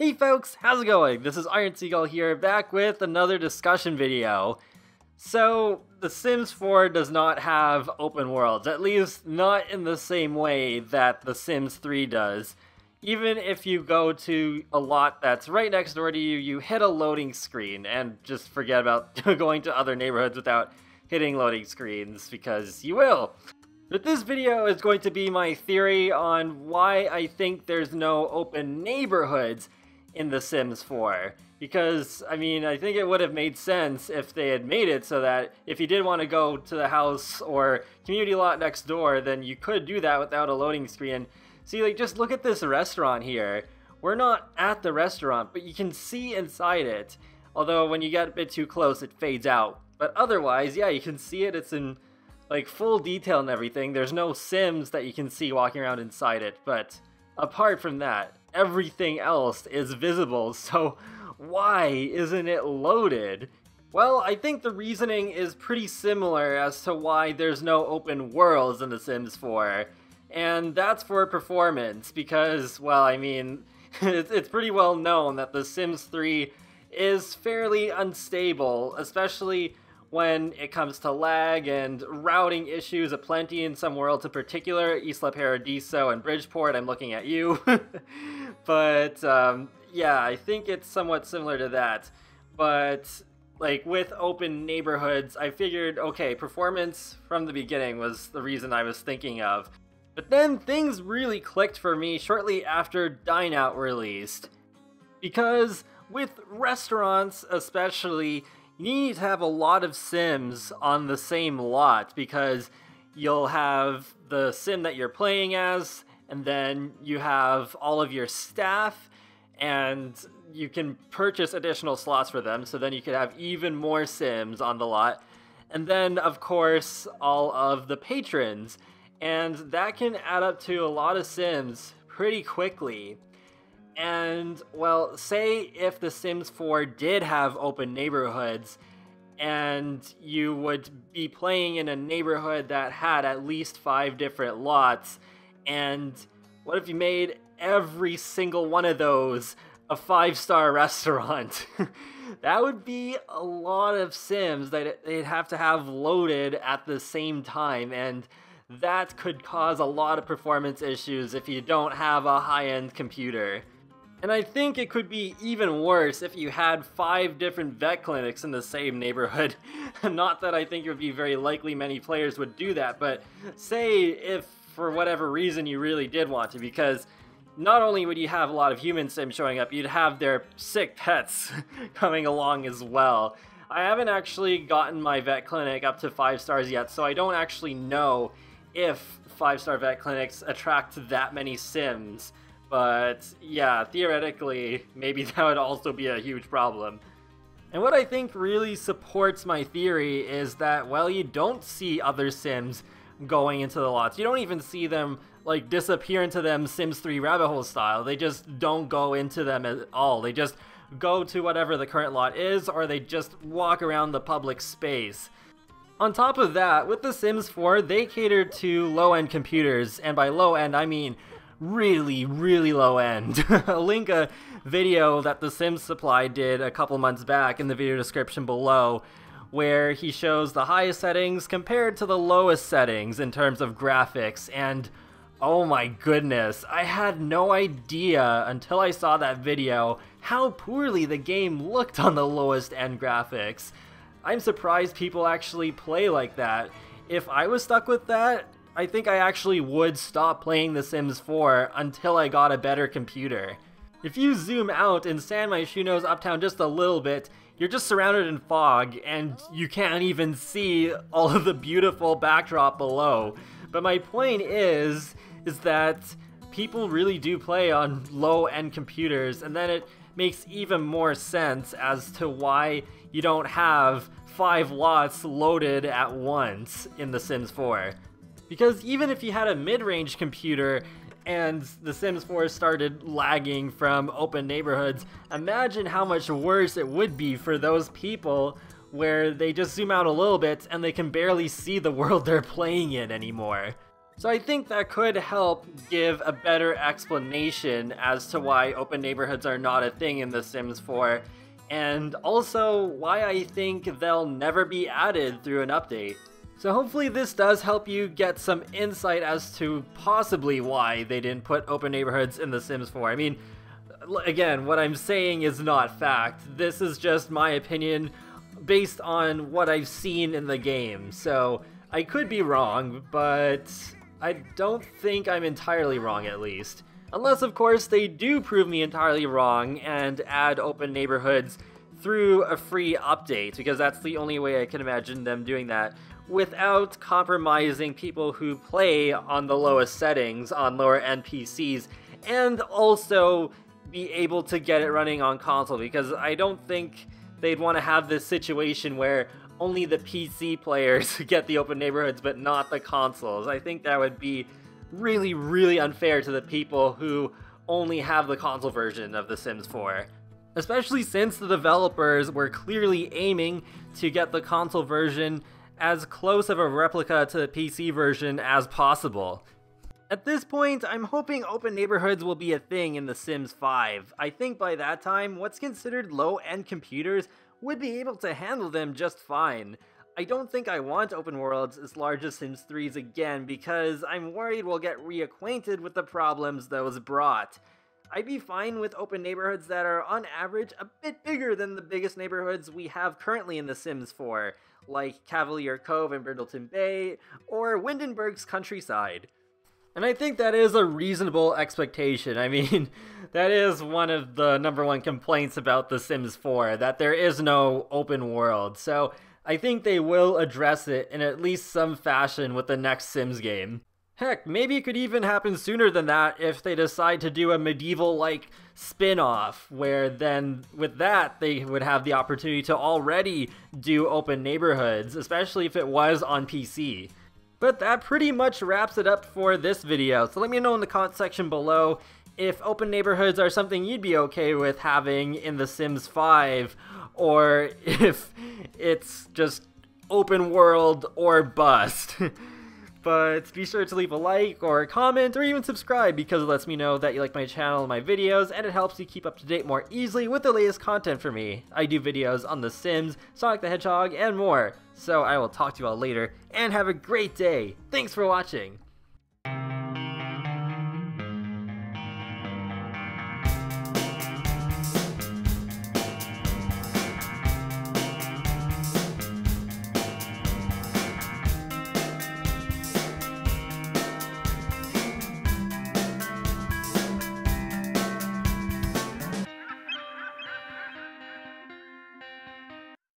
Hey folks, how's it going? This is Iron Seagull here, back with another discussion video. So, The Sims 4 does not have open worlds, at least not in the same way that The Sims 3 does. Even if you go to a lot that's right next door to you, you hit a loading screen, and just forget about going to other neighborhoods without hitting loading screens, because you will. But this video is going to be my theory on why I think there's no open neighborhoods in The Sims 4. Because, I mean, I think it would have made sense if they had made it so that if you did want to go to the house or community lot next door, then you could do that without a loading screen. See, like, just look at this restaurant here. We're not at the restaurant, but you can see inside it. Although, when you get a bit too close, it fades out. But otherwise, yeah, you can see it. It's in, like, full detail and everything. There's no Sims that you can see walking around inside it. But apart from that, everything else is visible, so why isn't it loaded? Well, I think the reasoning is pretty similar as to why there's no open worlds in The Sims 4. And that's for performance, because, well, I mean, it's pretty well known that The Sims 3 is fairly unstable, especially when it comes to lag and routing issues aplenty in some worlds, in particular Isla Paradiso and Bridgeport. I'm looking at you. But yeah, I think it's somewhat similar to that. But like with open neighborhoods, I figured, okay, performance from the beginning was the reason I was thinking of. But then things really clicked for me shortly after Dine Out released. Because with restaurants especially, you need to have a lot of Sims on the same lot, because you'll have the Sim that you're playing as, and then you have all of your staff, and you can purchase additional slots for them, so then you could have even more Sims on the lot. And then, of course, all of the patrons, and that can add up to a lot of Sims pretty quickly. And, well, say if The Sims 4 did have open neighborhoods, and you would be playing in a neighborhood that had at least 5 different lots, and what if you made every single one of those a 5-star restaurant? That would be a lot of Sims that they'd have to have loaded at the same time, and that could cause a lot of performance issues if you don't have a high-end computer. And I think it could be even worse if you had 5 different vet clinics in the same neighborhood. Not that I think it would be very likely many players would do that, but say if for whatever reason you really did want to, because not only would you have a lot of human Sims showing up, you'd have their sick pets coming along as well. I haven't actually gotten my vet clinic up to 5 stars yet, so I don't actually know if 5-star vet clinics attract that many Sims. But yeah, theoretically, maybe that would also be a huge problem. And what I think really supports my theory is that, well, you don't see other Sims going into the lots. You don't even see them, like, disappear into them Sims 3 rabbit hole style. They just don't go into them at all. They just go to whatever the current lot is, or they just walk around the public space. On top of that, with The Sims 4, they cater to low-end computers, and by low-end, I mean really, really low end. I'll link a video that The Sims Supply did a couple months back in the video description below, where he shows the highest settings compared to the lowest settings in terms of graphics, and oh my goodness, I had no idea until I saw that video how poorly the game looked on the lowest end graphics. I'm surprised people actually play like that. If I was stuck with that, I think I actually would stop playing The Sims 4 until I got a better computer. If you zoom out and stand my shoe nose uptown just a little bit, you're just surrounded in fog, and you can't even see all of the beautiful backdrop below. But my point is that people really do play on low-end computers, and then it makes even more sense as to why you don't have 5 lots loaded at once in The Sims 4. Because even if you had a mid-range computer and The Sims 4 started lagging from open neighborhoods, imagine how much worse it would be for those people where they just zoom out a little bit and they can barely see the world they're playing in anymore. So I think that could help give a better explanation as to why open neighborhoods are not a thing in The Sims 4, and also why I think they'll never be added through an update. So hopefully this does help you get some insight as to possibly why they didn't put open neighborhoods in The Sims 4. I mean, again, what I'm saying is not fact. This is just my opinion based on what I've seen in the game. So I could be wrong, but I don't think I'm entirely wrong, at least. Unless, of course, they do prove me entirely wrong and add open neighborhoods through a free update, because that's the only way I can imagine them doing that without compromising people who play on the lowest settings on lower end PCs, and also be able to get it running on console, because I don't think they'd want to have this situation where only the PC players get the open neighborhoods but not the consoles. I think that would be really, really unfair to the people who only have the console version of The Sims 4. Especially since the developers were clearly aiming to get the console version as close of a replica to the PC version as possible. At this point, I'm hoping open neighborhoods will be a thing in The Sims 5. I think by that time, what's considered low-end computers would be able to handle them just fine. I don't think I want open worlds as large as Sims 3's again, because I'm worried we'll get reacquainted with the problems those brought. I'd be fine with open neighborhoods that are, on average, a bit bigger than the biggest neighborhoods we have currently in The Sims 4, like Cavalier Cove and Brindleton Bay, or Windenburg's countryside. And I think that is a reasonable expectation. I mean, that is one of the #1 complaints about The Sims 4, that there is no open world. So I think they will address it in at least some fashion with the next Sims game. Heck, maybe it could even happen sooner than that if they decide to do a medieval-like spin-off, where then with that they would have the opportunity to already do open neighborhoods, especially if it was on PC. But that pretty much wraps it up for this video, so let me know in the comment section below if open neighborhoods are something you'd be okay with having in The Sims 5, or if it's just open world or bust. But be sure to leave a like or a comment or even subscribe, because it lets me know that you like my channel and my videos, and it helps you keep up to date more easily with the latest content from me. I do videos on The Sims, Sonic the Hedgehog, and more. So I will talk to you all later, and have a great day. Thanks for watching!